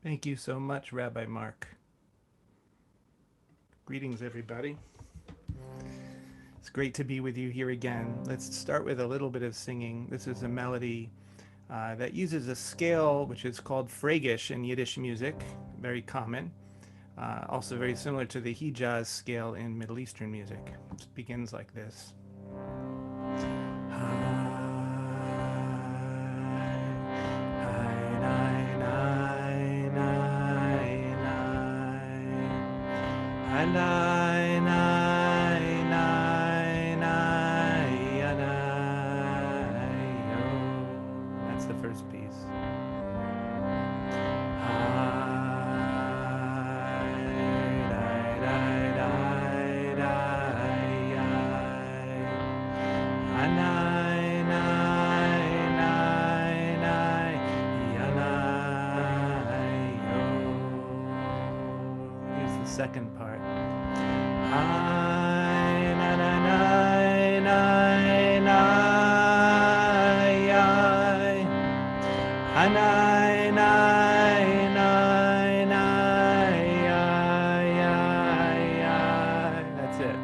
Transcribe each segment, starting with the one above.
Thank you so much, Rabbi Mark. Greetings, everybody. It's great to be with you here again. Let's start with a little bit of singing. This is a melody that uses a scale which is called Fragish in Yiddish music, very common. Also, very similar to the Hijaz scale in Middle Eastern music. It begins like this. That's the first piece. Here's the second part. That's it.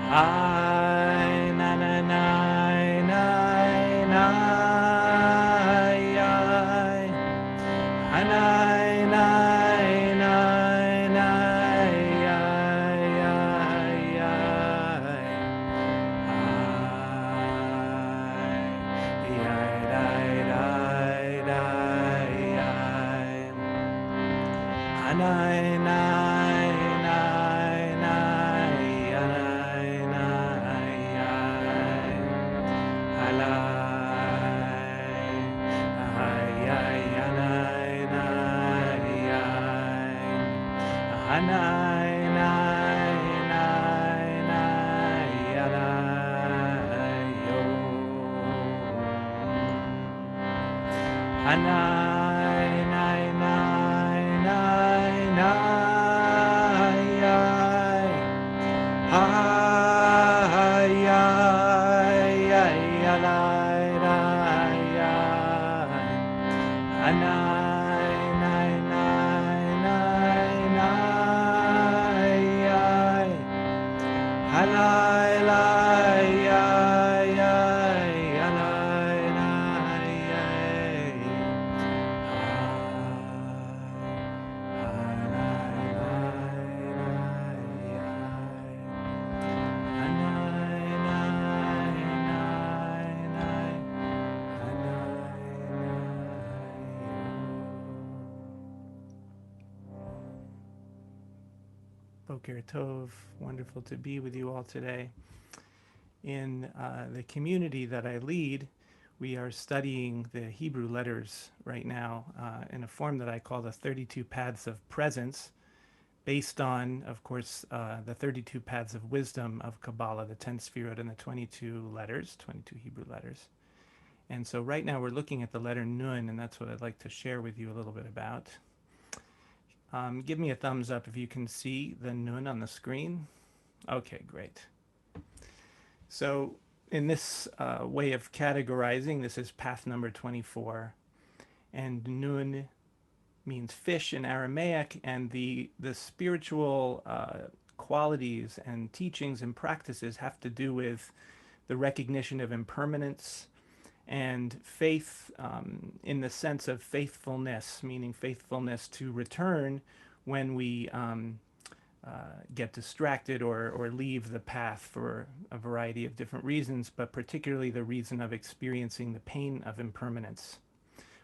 I na na na na na I na na na Boker Tov, wonderful to be with you all today. In the community that I lead, we are studying the Hebrew letters right now in a form that I call the 32 Paths of Presence, based on, of course, the 32 Paths of Wisdom of Kabbalah, the 10 Sfirot and the 22 letters, 22 Hebrew letters. And so right now we're looking at the letter Nun, and that's what I'd like to share with you a little bit about. Give me a thumbs up if you can see the Nun on the screen. Okay, great. So in this way of categorizing, this is path number 24. And Nun means fish in Aramaic, and the spiritual qualities and teachings and practices have to do with the recognition of impermanence and faith in the sense of faithfulness, meaning faithfulness to return when we get distracted or leave the path for a variety of different reasons, but particularly the reason of experiencing the pain of impermanence,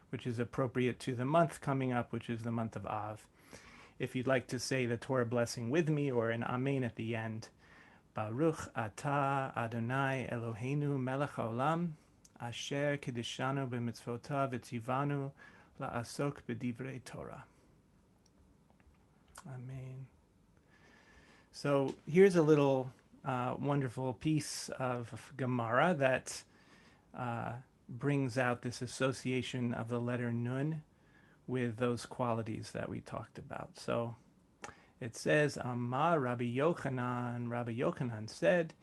which is appropriate to the month coming up, which is the month of Av. If you'd like to say the Torah blessing with me or an Amen at the end, Baruch atah Adonai Eloheinu melech haolam, asher kedishanu b'mitzvotav v'tzivanu la'asok b'divrei Torah. Amen. So here's a little wonderful piece of Gemara that brings out this association of the letter Nun with those qualities that we talked about. So it says, Amar Rabbi Yochanan said,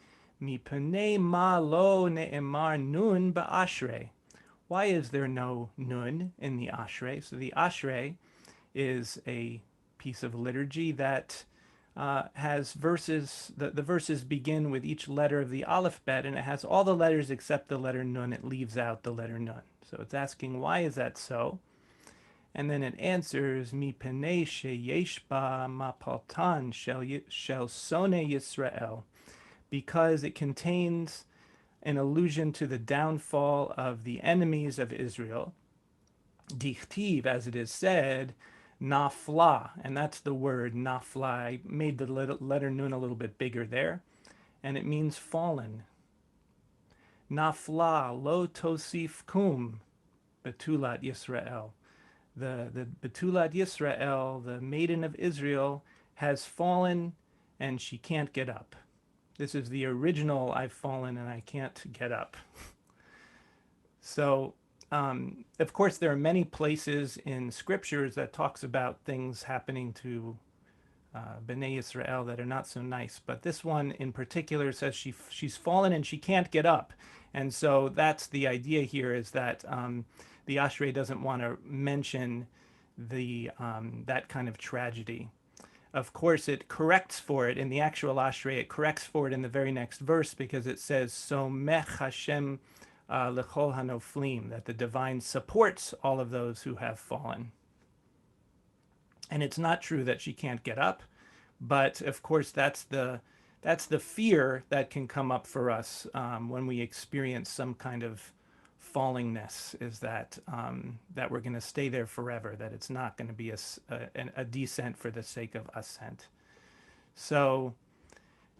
Mipnei ma lo ne'emar nun ba'ashrei. Why is there no nun in the ashrei? So the ashrei is a piece of liturgy that has verses. The verses begin with each letter of the alphabet, and it has all the letters except the letter nun. It leaves out the letter nun. So it's asking, why is that so? And then it answers, Mi penei sheyesh ba mapaltan shel sone Yisrael, because it contains an allusion to the downfall of the enemies of Israel. Dichtiv, as it is said, nafla, and that's the word nafla. I made the letter nun a little bit bigger there, and it means fallen. Nafla lo tosif kum betulat Yisrael. The betulat Yisrael, the maiden of Israel, has fallen and she can't get up. This is the original I've fallen and I can't get up. So, of course, there are many places in scriptures that talks about things happening to Bnei Israel that are not so nice. But this one in particular says she's fallen and she can't get up. And so that's the idea here, is that the Ashrei doesn't want to mention the that kind of tragedy. Of course, it corrects for it in the actual Ashrei. It corrects for it in the very next verse, because it says, "Somech Hashem lechol hanoflim," that the divine supports all of those who have fallen. And it's not true that she can't get up, but of course that's the fear that can come up for us when we experience some kind of fallingness, is that that we're going to stay there forever, that it's not going to be a descent for the sake of ascent. So,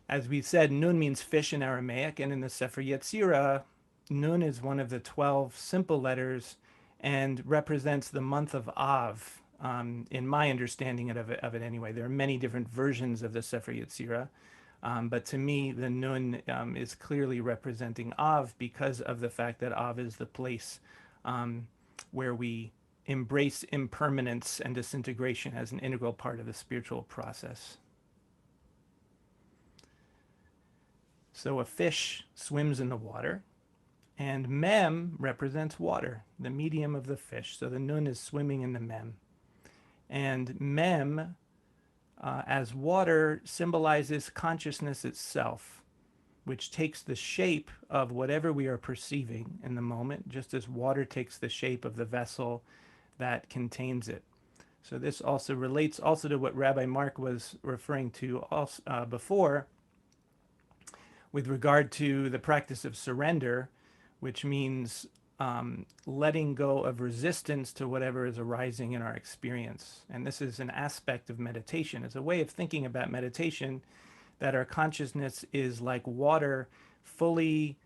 as we said, nun means fish in Aramaic, and in the Sefer Yetzirah, nun is one of the 12 simple letters and represents the month of Av. In my understanding of it anyway. There are many different versions of the Sefer Yetzirah, but to me, the Nun is clearly representing Av, because of the fact that Av is the place where we embrace impermanence and disintegration as an integral part of the spiritual process. So a fish swims in the water, and Mem represents water, the medium of the fish. So the Nun is swimming in the Mem. And Mem, as water, symbolizes consciousness itself, which takes the shape of whatever we are perceiving in the moment, just as water takes the shape of the vessel that contains it. So this also relates also to what Rabbi Mark was referring to before, with regard to the practice of surrender, which means letting go of resistance to whatever is arising in our experience. And this is an aspect of meditation. It's a way of thinking about meditation, that our consciousness is like water, fully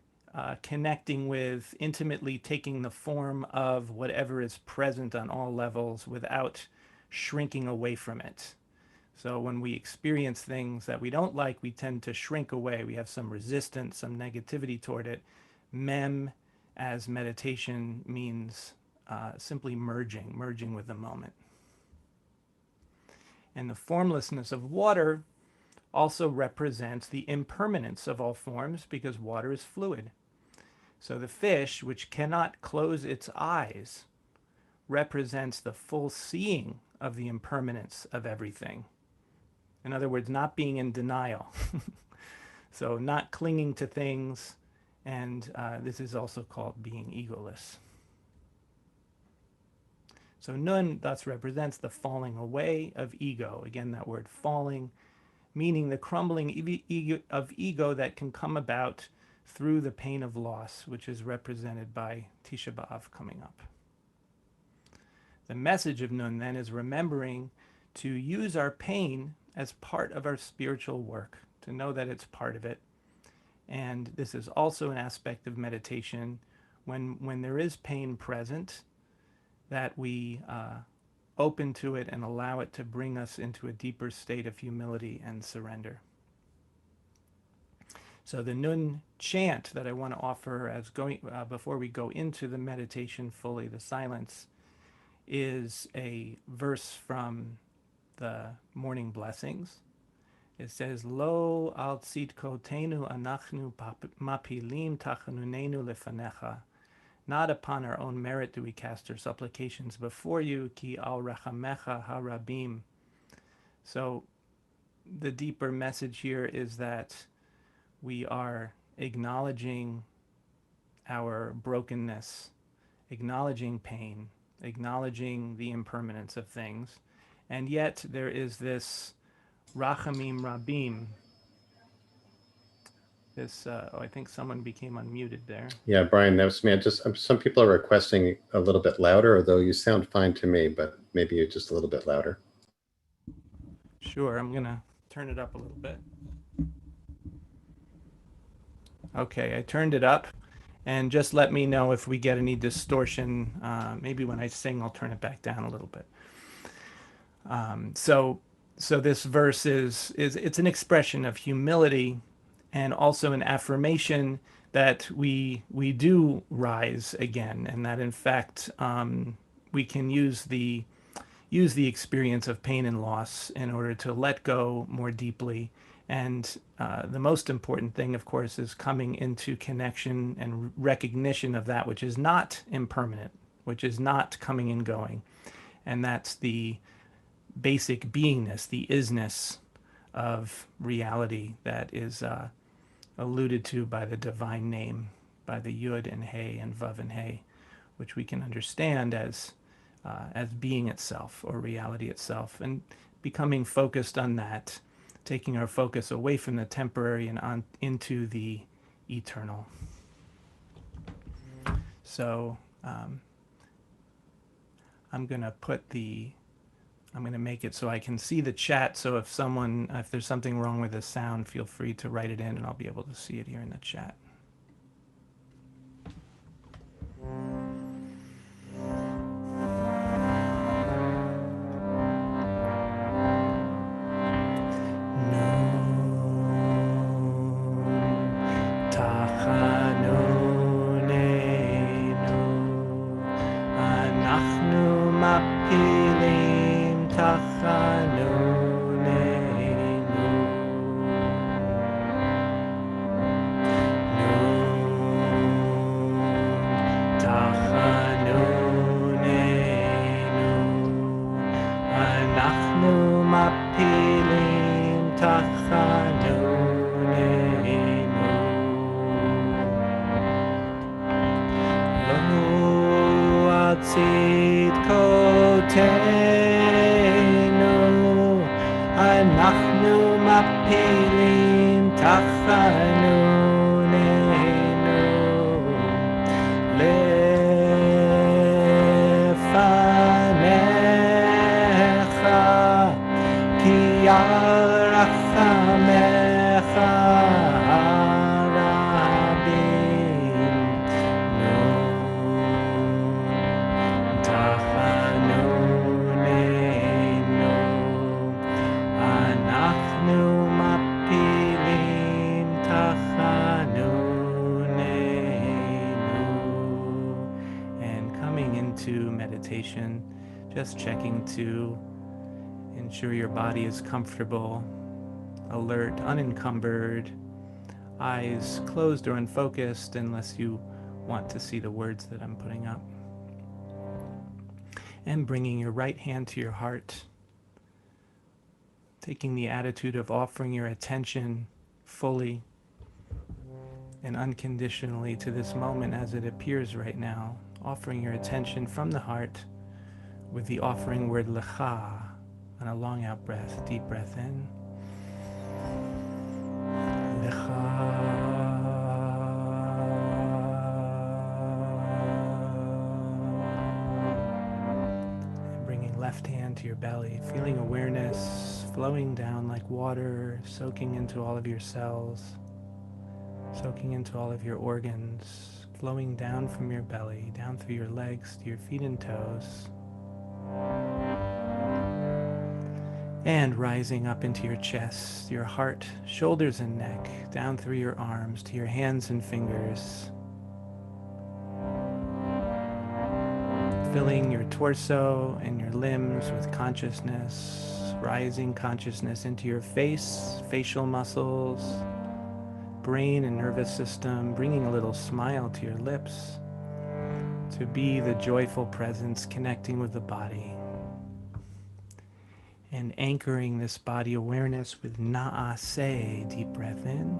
connecting with, intimately taking the form of whatever is present on all levels without shrinking away from it. So when we experience things that we don't like, we tend to shrink away. We have some resistance, some negativity toward it. Mem, as meditation, means simply merging with the moment. And the formlessness of water also represents the impermanence of all forms, because water is fluid. So the fish, which cannot close its eyes, represents the full seeing of the impermanence of everything. In other words, not being in denial. So not clinging to things, and this is also called being egoless. So Nun thus represents the falling away of ego. Again, that word falling, meaning the crumbling of ego that can come about through the pain of loss, which is represented by Tisha B'Av coming up. The message of Nun then is remembering to use our pain as part of our spiritual work, to know that it's part of it. And this is also an aspect of meditation, when there is pain present, that we open to it and allow it to bring us into a deeper state of humility and surrender. So the Nun chant that I want to offer as before we go into the meditation fully, the silence, is a verse from the morning blessings. It says, Lo al tzidkotenu anachnu mapilim tachanunenu lefanecha. Not upon our own merit do we cast our supplications before you, ki al rachamecha harabim. So the deeper message here is that we are acknowledging our brokenness, acknowledging pain, acknowledging the impermanence of things. And yet there is this rachamim rabim, this, I think someone became unmuted there. Yeah, Brian, that was me. Some people are requesting a little bit louder, although you sound fine to me, but maybe you're just a little bit louder. Sure, I'm going to turn it up a little bit. Okay, I turned it up. And just let me know if we get any distortion. Maybe when I sing, I'll turn it back down a little bit. So this verse it's an expression of humility and also an affirmation that we do rise again, and that in fact we can use the experience of pain and loss in order to let go more deeply. And the most important thing, of course, is coming into connection and recognition of that which is not impermanent, which is not coming and going. And that's the basic beingness, the isness of reality that is alluded to by the divine name, by the Yud and Hey and Vav and Hey, which we can understand as being itself or reality itself, and becoming focused on that, taking our focus away from the temporary and on into the eternal. So I'm going to make it so I can see the chat. So if there's something wrong with the sound, feel free to write it in and I'll be able to see it here in the chat. Just checking to ensure your body is comfortable, alert, unencumbered, eyes closed or unfocused unless you want to see the words that I'm putting up. And bringing your right hand to your heart, taking the attitude of offering your attention fully and unconditionally to this moment as it appears right now, offering your attention from the heart with the offering word lecha on a long out breath, deep breath in. Lecha. And bringing left hand to your belly, feeling awareness flowing down like water, soaking into all of your cells, soaking into all of your organs, flowing down from your belly, down through your legs to your feet and toes. And rising up into your chest, your heart, shoulders and neck, down through your arms to your hands and fingers. Filling your torso and your limbs with consciousness, rising consciousness into your face, facial muscles, brain and nervous system, bringing a little smile to your lips. to be the joyful presence connecting with the body and anchoring this body awareness with Na'ase. Deep breath in.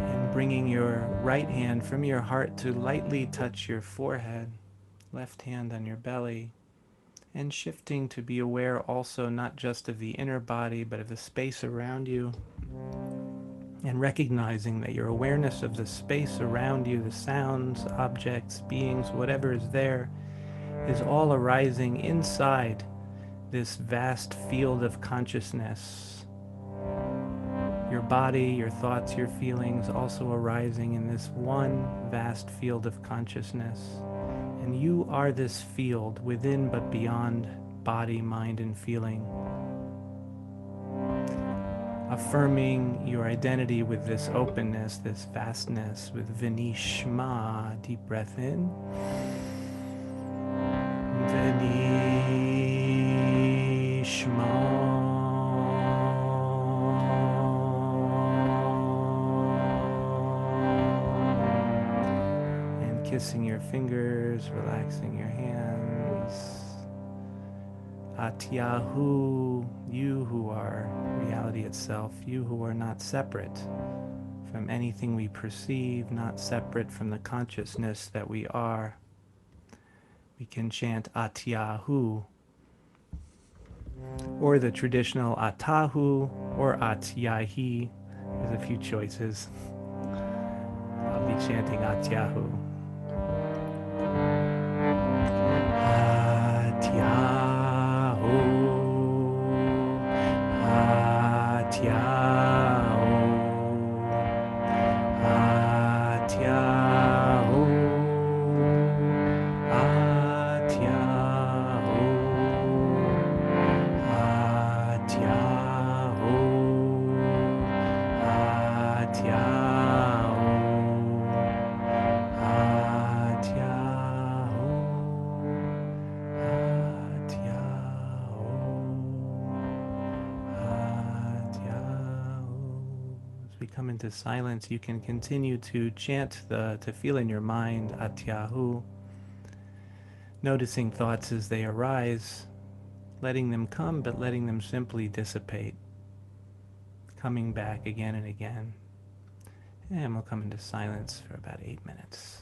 And bringing your right hand from your heart to lightly touch your forehead, left hand on your belly, and shifting to be aware also not just of the inner body, but of the space around you, and recognizing that your awareness of the space around you, the sounds, objects, beings, whatever is there, is all arising inside this vast field of consciousness. Your body, your thoughts, your feelings also arising in this one vast field of consciousness. And you are this field within but beyond body, mind, and feeling. Affirming your identity with this openness, this vastness, with Vinishma. Deep breath in. Vinishma. And kissing your fingers, relaxing your hands. Atyahu, you who are reality itself, you who are not separate from anything we perceive, not separate from the consciousness that we are. We can chant Atyahu, or the traditional Atahu, or Atyahi. There's a few choices. I'll be chanting Atyahu. Atyahu. Atyahu. Atyahu. Atyahu. Atyahu. Atyahu. As we come into silence, you can continue to chant to feel in your mind Atyahu, noticing thoughts as they arise, letting them come, but letting them simply dissipate, coming back again and again. And we'll come into silence for about 8 minutes.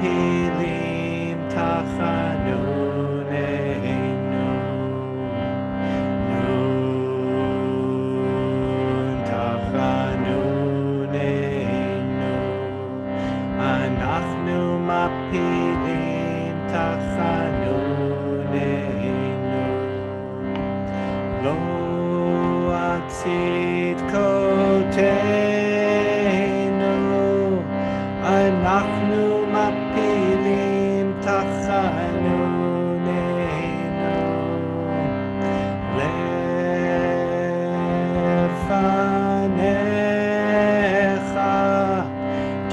mapilim tachanuneinu. Nun tachanuneinu. Anachnu mapilim tachanuneinu. Lo atzit koteinu. Anachnu mapilim tachanuneinu. Lefanecha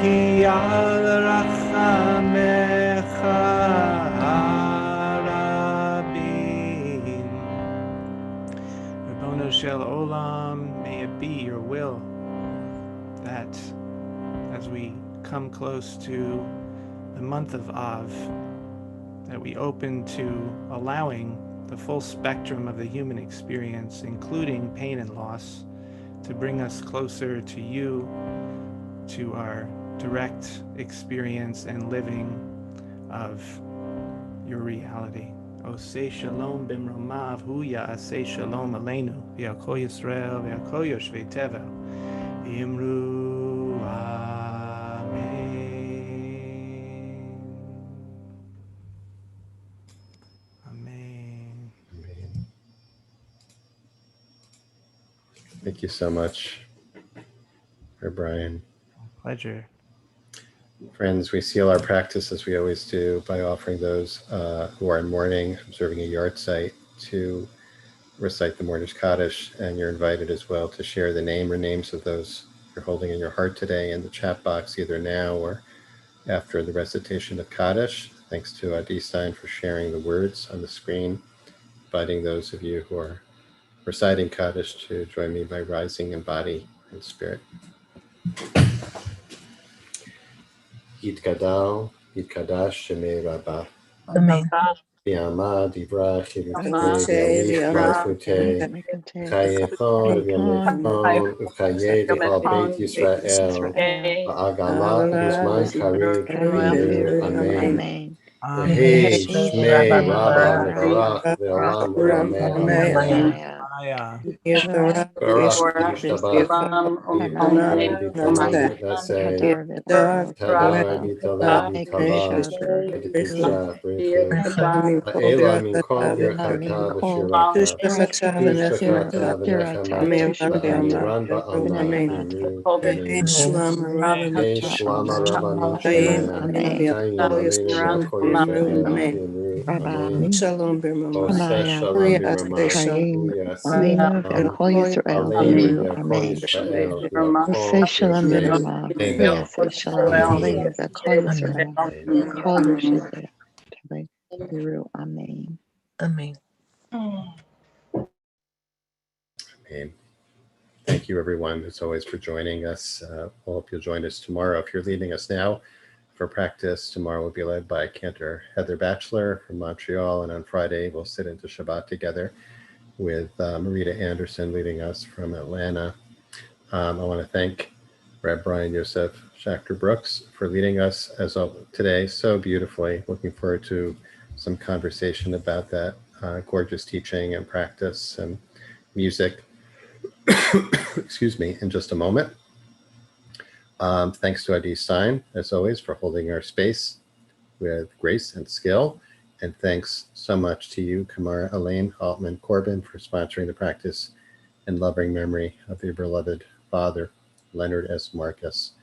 ki al rachamecha harabim. Rabbono shel olam, may it be your will that as we come close to the month of Av, that we open to allowing the full spectrum of the human experience, including pain and loss, to bring us closer to you, to our direct experience and living of your reality. Oseh shalom bimromav hu ya'aseh shalom aleinu v'yakol Yisrael v'yakol yoshvei tevel v'yimru amen. Amen. Thank you so much, Brian. Pleasure. Friends, we seal our practice as we always do by offering those who are in mourning, observing a yard site, to recite the Mourner's Kaddish, and you're invited as well to share the name or names of those you're holding in your heart today in the chat box, either now or after the recitation of Kaddish. Thanks to Adi Stein for sharing the words on the screen, inviting those of you who are reciting Kaddish to join me by rising in body and spirit. Yitkadal, Yitkadash, Shemei Rabbah. Amen. V'yama, Divra, Chilukei, Che V'yamich, Malchutei, Chayechon, V'yamechon, Uchaye, V'al Beit Yisrael, V'agalah, B'zman Karib, V'yiru, Amen. V'hei, Shmei, Rabba, Mevarach, V'olam, V'amen. Baruch, Yishtabach, Yichon, V'Kolam, V'Naseh, Tadar, V'Tala, V'Tala, V'Kedusha, V'Rechus, Ha'ela, Minkom, Birchata, V'Shirata, V'Shafata, V'Nechama, V'Amiran, Ba'alma, V'Yimru, Amen. Hey, Shlama, Rabba, Mishnah, V'Chaim, Aleinu, V'Akol Yisrael, V'Yimru, Amen. Shalom birmama. Oseh Shalom B'Rama, Uyaseh Aleinu, V'Akol Yisrael, V'Akol Yosef. Amen. Amen. Amen. Thank you, everyone, as always, for joining us. I hope you'll join us tomorrow. If you're leaving us now for practice, tomorrow we'll be led by Cantor Heather Batchelor from Montreal, and on Friday we'll sit into Shabbat together with Marita Anderson leading us from Atlanta. I want to thank Rabbi Brian Yosef Schachter Brooks for leading us as of today so beautifully. Looking forward to some conversation about that gorgeous teaching and practice and music. Excuse me, in just a moment. Thanks to Adi Stein, as always, for holding our space with grace and skill. And thanks so much to you, Kamara Elaine Altman Corbin, for sponsoring the practice in loving memory of your beloved father, Leonard S. Marcus.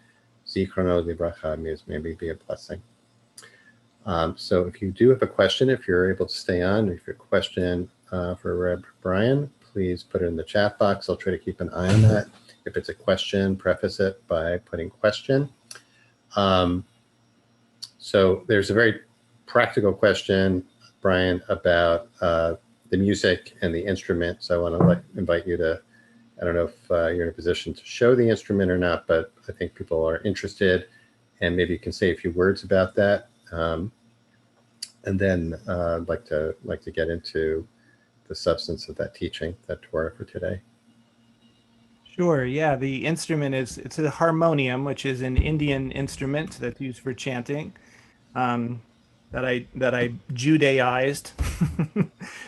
Zichrono Libracha, maybe be a blessing. So if you do have a question, if you're able to stay on, if you have a question for Reb Brian, please put it in the chat box. I'll try to keep an eye on that. If it's a question, preface it by putting question. So there's a very practical question, Brian, about the music and the instrument. So I want to invite you to, I don't know if you're in a position to show the instrument or not, but I think people are interested, and maybe you can say a few words about that. And then I'd like to get into the substance of that teaching, that Torah for today. Sure. Yeah, the instrument it's a harmonium, which is an Indian instrument that's used for chanting. um, that I Judaized.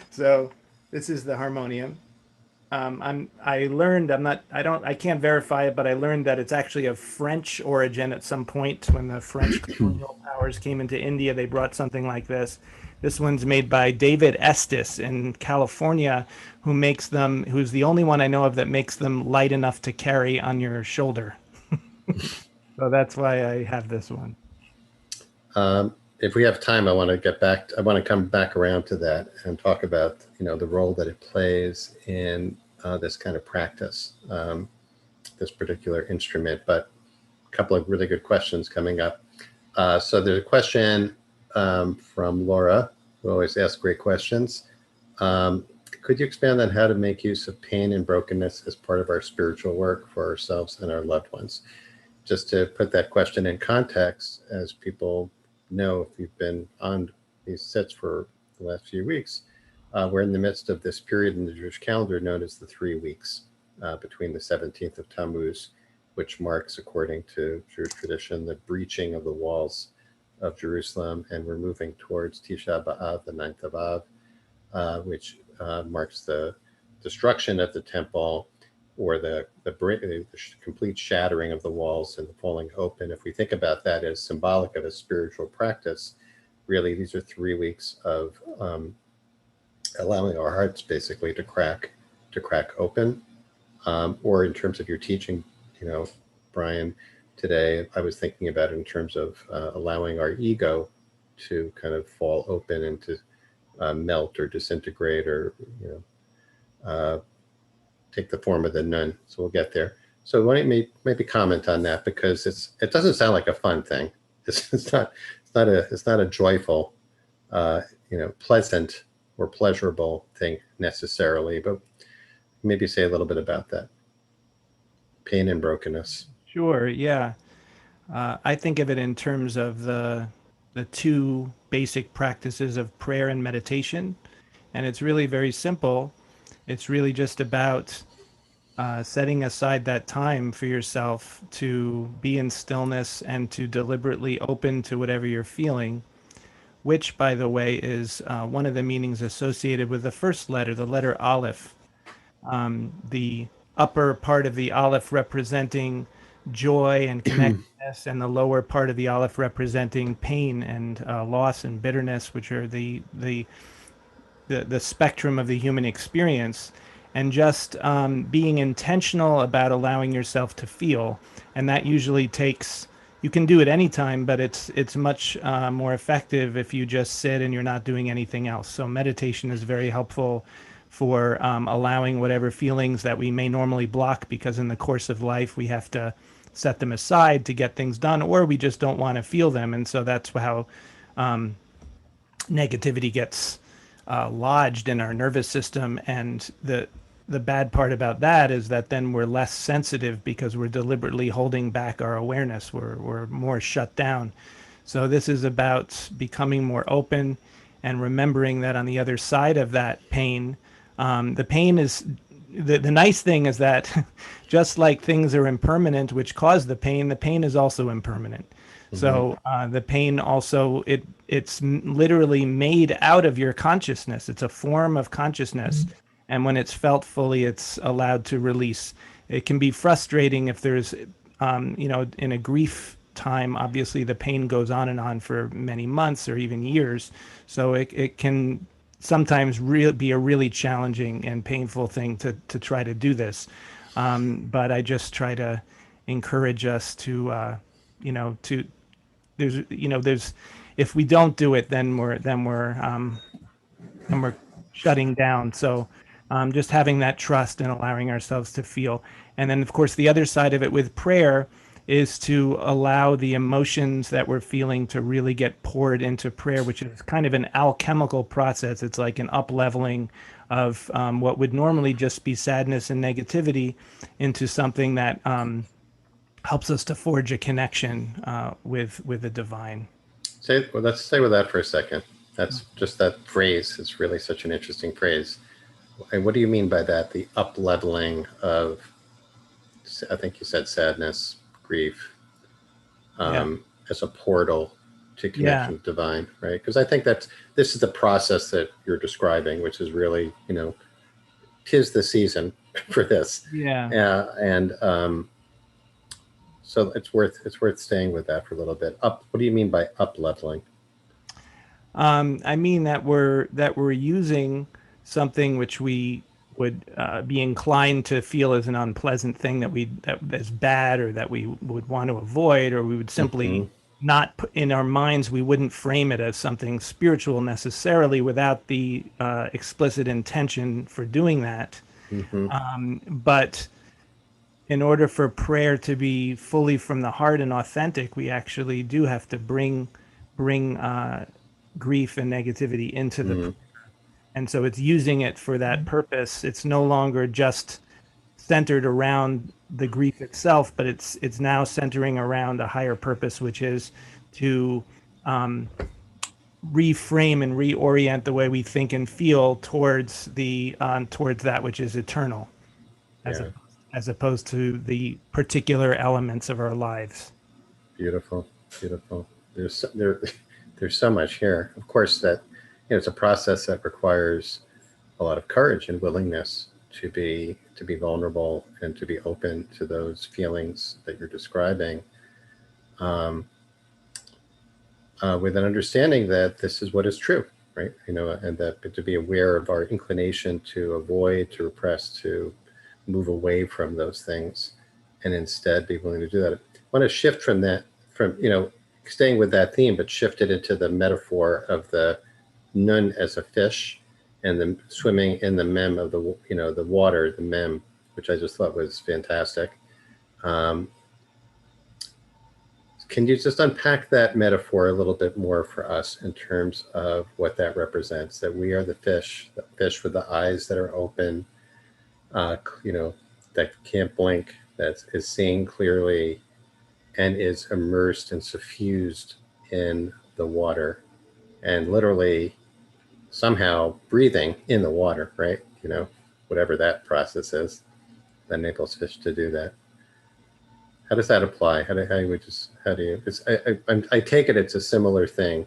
So this is the harmonium. I learned I can't verify it, but I learned that it's actually of French origin at some point when the French colonial powers came into India. They brought something like this. This one's made by David Estes in California, who's the only one I know of that makes them light enough to carry on your shoulder. So that's why I have this one. If we have time, I want to get back. I want to come back around to that and talk about the role that it plays in this kind of practice, this particular instrument. But a couple of really good questions coming up. So there's a question from Laura, who always asks great questions. Could you expand on how to make use of pain and brokenness as part of our spiritual work for ourselves and our loved ones? Just to put that question in context, as people know, if you've been on these sets for the last few weeks, we're in the midst of this period in the Jewish calendar known as the 3 weeks between the 17th of Tammuz, which marks, according to Jewish tradition, the breaching of the walls of Jerusalem, and we're moving towards Tisha B'Av, the 9th of Av, which marks the destruction of the temple, or the complete shattering of the walls and the falling open. If we think about that as symbolic of a spiritual practice, really these are 3 weeks of allowing our hearts basically to crack open. Or in terms of your teaching, Brian, today, I was thinking about it in terms of allowing our ego to kind of fall open and to melt or disintegrate, or take the form of the nun. So we'll get there. So why don't you maybe comment on that, because it doesn't sound like a fun thing. It's not a joyful, pleasant or pleasurable thing necessarily, but maybe say a little bit about that. Pain and brokenness. Sure, yeah. I think of it in terms of the two basic practices of prayer and meditation, and it's really very simple. It's really just about setting aside that time for yourself to be in stillness and to deliberately open to whatever you're feeling, which, by the way, is one of the meanings associated with the first letter, the letter Aleph. The upper part of the Aleph representing joy and connectedness, and the lower part of the Aleph representing pain and loss and bitterness, which are the spectrum of the human experience. And just being intentional about allowing yourself to feel, and that usually takes. You can do it anytime, but it's much more effective if you just sit and you're not doing anything else. So meditation is very helpful for allowing whatever feelings that we may normally block, because in the course of life we have to set them aside to get things done, or we just don't want to feel them. And so that's how negativity gets lodged in our nervous system. And the bad part about that is that then we're less sensitive because we're deliberately holding back our awareness. We're more shut down. So this is about becoming more open and remembering that on the other side of that pain, the pain is the nice thing is that just like things are impermanent, which cause the pain is also impermanent. So the pain also it's literally made out of your consciousness. It's a form of consciousness, and when it's felt fully, it's allowed to release. It can be frustrating if there's, in a grief time. Obviously, the pain goes on and on for many months or even years. So it can sometimes be a really challenging and painful thing to try to do this. But I just try to encourage us to there's if we don't do it, then we're shutting down. So just having that trust and allowing ourselves to feel. And then, of course, the other side of it with prayer is to allow the emotions that we're feeling to really get poured into prayer, which is kind of an alchemical process. It's like an up-leveling of what would normally just be sadness and negativity into something that helps us to forge a connection with the divine. Let's stay with that for a second. That's just that phrase. It's really such an interesting phrase. And what do you mean by that? The up-leveling of, I think you said sadness, grief, as a portal to connection with divine, right? Because I think this is the process that you're describing, which is really, 'tis the season for this. Yeah. And so it's worth staying with that for a little bit. What do you mean by up leveling? I mean that we're using something which we would be inclined to feel as an unpleasant thing that is bad, or that we would want to avoid, or we would simply not put in our minds. We wouldn't frame it as something spiritual necessarily without the explicit intention for doing that. But in order for prayer to be fully from the heart and authentic, we actually do have to bring grief and negativity into the, and so it's using it for that purpose. It's no longer just centered around the grief itself, but it's now centering around a higher purpose, which is to reframe and reorient the way we think and feel towards towards that which is eternal, Yeah, as opposed to the particular elements of our lives. beautiful, beautiful. There's so much here. Of course, that it's a process that requires a lot of courage and willingness to be vulnerable and to be open to those feelings that you're describing, with an understanding that this is what is true, right? And that to be aware of our inclination to avoid, to repress, to move away from those things, and instead be willing to do that. I want to shift from that, staying with that theme, but shift it into the metaphor of the nun as a fish, and the swimming in the mem of the water, the mem, which I just thought was fantastic. Can you just unpack that metaphor a little bit more for us in terms of what that represents? That we are the fish with the eyes that are open, that can't blink, that is seeing clearly, and is immersed and suffused in the water, and literally somehow breathing in the water, right? Whatever that process is that enables fish to do that. How does that apply? I take it it's a similar thing,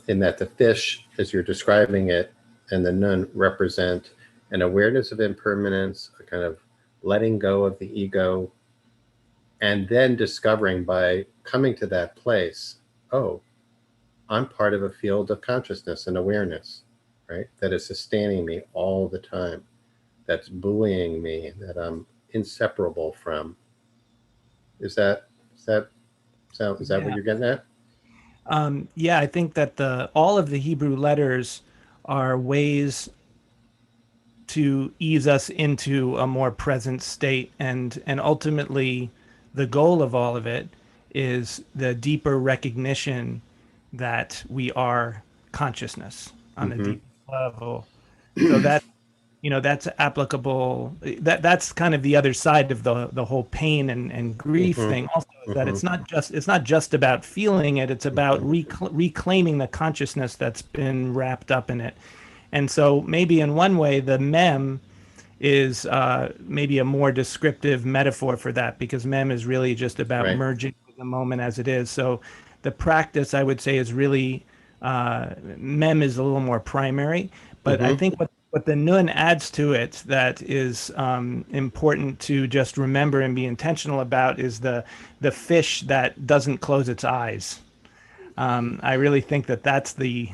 in that the fish, as you're describing it, and the nun represent an awareness of impermanence, a kind of letting go of the ego, and then discovering, by coming to that place, oh, I'm part of a field of consciousness and awareness, right? That is sustaining me all the time, that's buoying me, that I'm inseparable from. Is that what you're getting at? Yeah, I think that all of the Hebrew letters are ways to ease us into a more present state, and ultimately the goal of all of it is the deeper recognition that we are consciousness on a deep level. So that that's applicable. That's kind of the other side of the whole pain and grief thing also, is that it's not just about feeling it, it's about reclaiming the consciousness that's been wrapped up in it. And so maybe in one way the mem is maybe a more descriptive metaphor for that, because mem is really just about Right. merging with the moment as it is. So the practice, I would say, is really mem is a little more primary, but I think what the nun adds to it that is important to just remember and be intentional about is the fish that doesn't close its eyes. I really think that that's the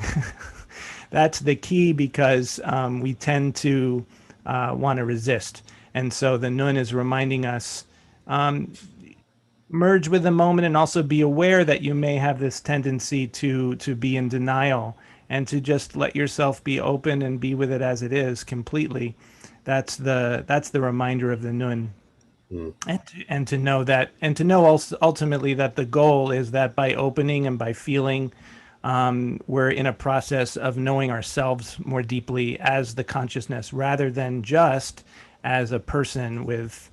that's the key, because we tend to want to resist, and so the nun is reminding us, merge with the moment, and also be aware that you may have this tendency to be in denial, and to just let yourself be open and be with it as it is completely. That's the reminder of the nun. And to know that, and to know also ultimately that the goal is that by opening and by feeling, we're in a process of knowing ourselves more deeply as the consciousness, rather than just as a person with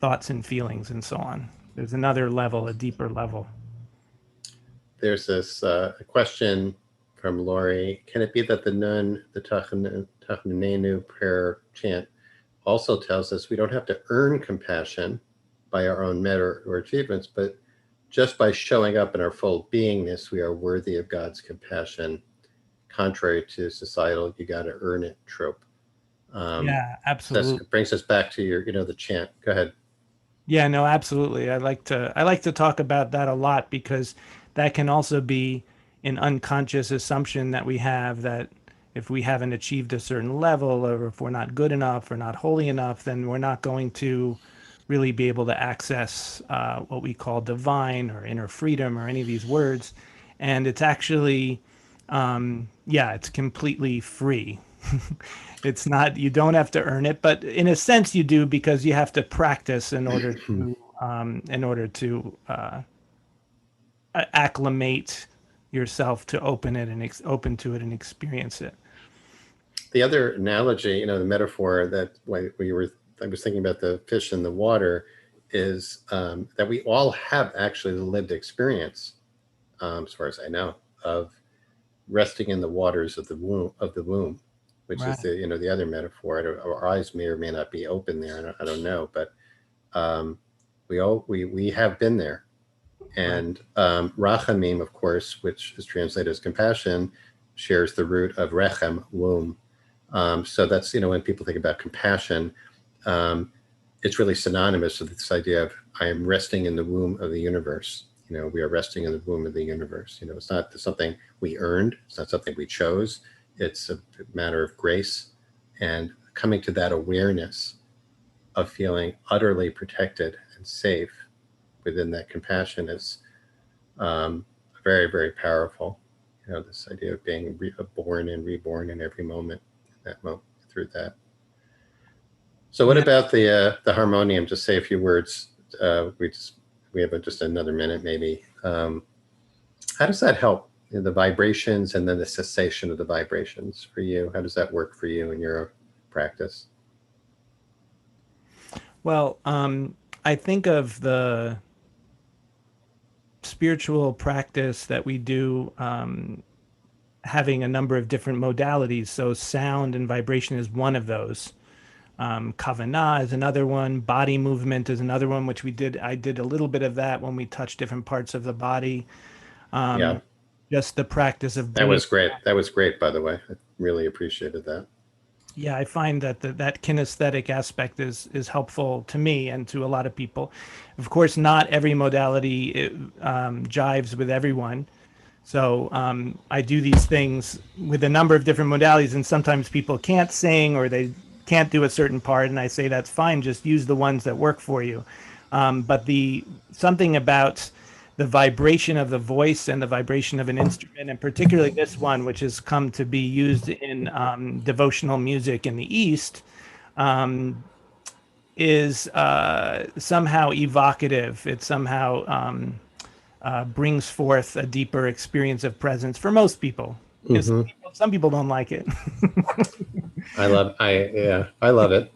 thoughts and feelings and so on. There's another level, a deeper level. There's this question from Lori. Can it be that the nun, the Tachnunenu prayer chant, also tells us we don't have to earn compassion by our own merit or achievements, but just by showing up in our full beingness, we are worthy of God's compassion, contrary to societal "you got to earn it" trope. Yeah, That absolutely. brings us back to your, the chant. Go ahead. Yeah, no, absolutely. I like to talk about that a lot because that can also be an unconscious assumption that we have that if we haven't achieved a certain level or if we're not good enough or not holy enough, then we're not going to really be able to access what we call divine or inner freedom or any of these words. And it's actually, yeah, it's completely free. It's not, you don't have to earn it, but in a sense you do because you have to practice in order to acclimate yourself to open it and open to it and experience it. The other analogy, the metaphor that I was thinking about the fish in the water, is that we all have actually the lived experience, as far as I know, of resting in the waters of the womb, which is Right. the other metaphor. Our eyes may or may not be open there. I don't know, but um, we have been there. Right. And rachamim, of course, which is translated as compassion, shares the root of rechem, womb. So that's, when people think about compassion, um, it's really synonymous with this idea of I am resting in the womb of the universe. We are resting in the womb of the universe. It's not something we earned. It's not something we chose. It's a matter of grace, and coming to that awareness of feeling utterly protected and safe within that compassion is very, very powerful. This idea of being born and reborn in every moment, that moment through that. So, what Yeah. about the harmonium? Just say a few words. We have just another minute, maybe. How does that help? The vibrations and then the cessation of the vibrations for you. How does that work for you in your practice? Well, I think of the spiritual practice that we do having a number of different modalities. So sound and vibration is one of those. Kavanah is another one. Body movement is another one, which we did. I did a little bit of that when we touched different parts of the body. Yeah, Just the practice of that bringing. was great. That was great, by the way. I really appreciated that. Yeah, I find that that kinesthetic aspect is helpful to me and to a lot of people. Of course, not every modality jives with everyone. So I do these things with a number of different modalities, and sometimes people can't sing or they can't do a certain part, and I say that's fine. Just use the ones that work for you. But the something about the vibration of the voice and the vibration of an instrument, and particularly this one, which has come to be used in devotional music in the East, is somehow evocative. It somehow brings forth a deeper experience of presence for most people. Because Hmm. some people don't like it. I love it.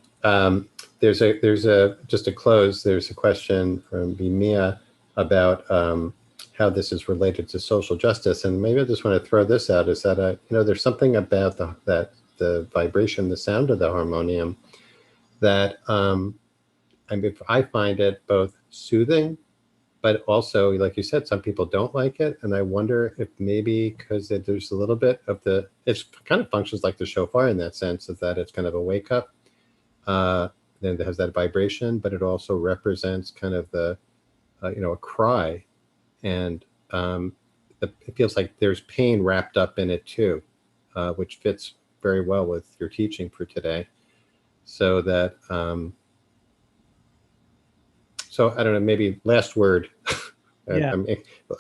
There's a just to close. There's a question from Bimia about how this is related to social justice, and maybe I just want to throw this out: is that there's something about the vibration, the sound of the harmonium that I find it both soothing, but also, like you said, some people don't like it, and I wonder if maybe because there's a little bit of it kind of functions like the shofar in that sense, of that it's kind of a wake up. Then it has that vibration, but it also represents kind of a cry, and it feels like there's pain wrapped up in it too, which fits very well with your teaching for today. So that so I don't know, maybe last word. Yeah. I'm,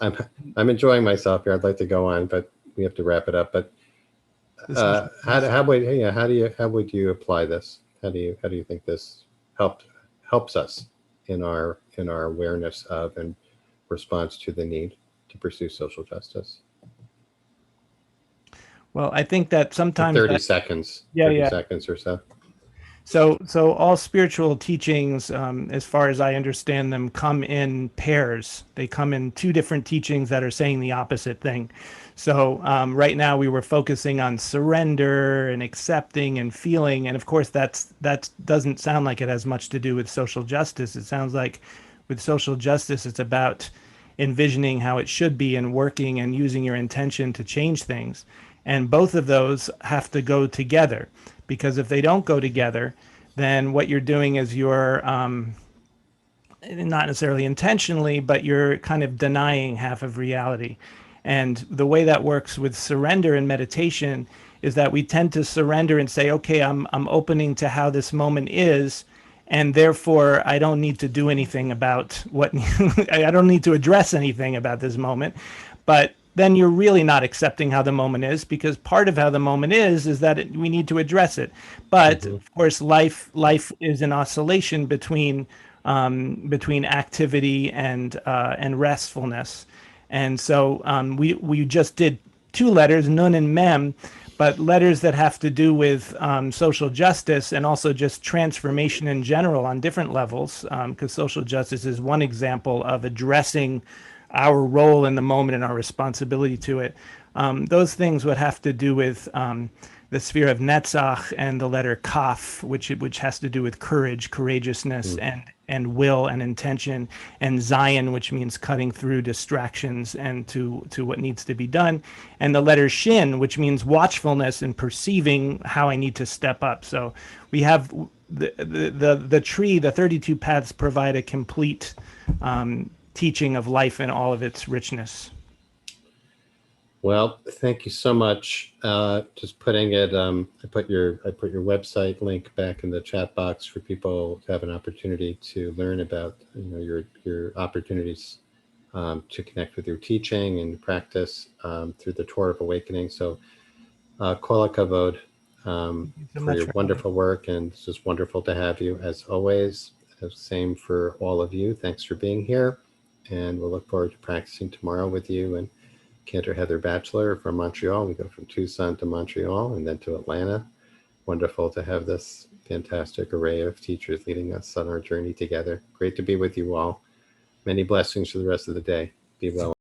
I'm I'm enjoying myself here. I'd like to go on, but we have to wrap it up. But The social how would you apply this? How do you think this helps us in our awareness of and response to the need to pursue social justice? Well, I think that In sometimes 30 that, seconds, yeah, 30 yeah. seconds or so. So all spiritual teachings, as far as I understand them, come in pairs. They come in two different teachings that are saying the opposite thing. So right now we were focusing on surrender and accepting and feeling, and of course that doesn't sound like it has much to do with social justice. It sounds like with social justice, it's about envisioning how it should be and working and using your intention to change things. And both of those have to go together, because if they don't go together, then what you're doing is you're not necessarily intentionally, but you're kind of denying half of reality. And the way that works with surrender and meditation is that we tend to surrender and say, okay, I'm opening to how this moment is, and therefore I don't need to do anything about what I don't need to address anything about this moment. But then you're really not accepting how the moment is, because part of how the moment is that we need to address it. But of course, life is an oscillation between activity and restfulness. And so we just did two letters, Nun and Mem, but letters that have to do with social justice and also just transformation in general on different levels, because social justice is one example of addressing our role in the moment and our responsibility to it. Those things would have to do with the sphere of Netzach and the letter Kaf, which has to do with courage, courageousness, and will and intention, and Zion, which means cutting through distractions and to what needs to be done, and the letter Shin, which means watchfulness and perceiving how I need to step up. So we have the tree, the 32 paths provide a complete teaching of life in all of its richness. Well, thank you so much. Just putting it, I put your website link back in the chat box for people to have an opportunity to learn about your opportunities to connect with your teaching and practice through the Tour of Awakening. So, kol hakavod for your wonderful work, and it's just wonderful to have you as always. Same for all of you. Thanks for being here, and we'll look forward to practicing tomorrow with you and Cantor Heather Batchelor from Montreal. We go from Tucson to Montreal and then to Atlanta. Wonderful to have this fantastic array of teachers leading us on our journey together. Great to be with you all. Many blessings for the rest of the day. Be well.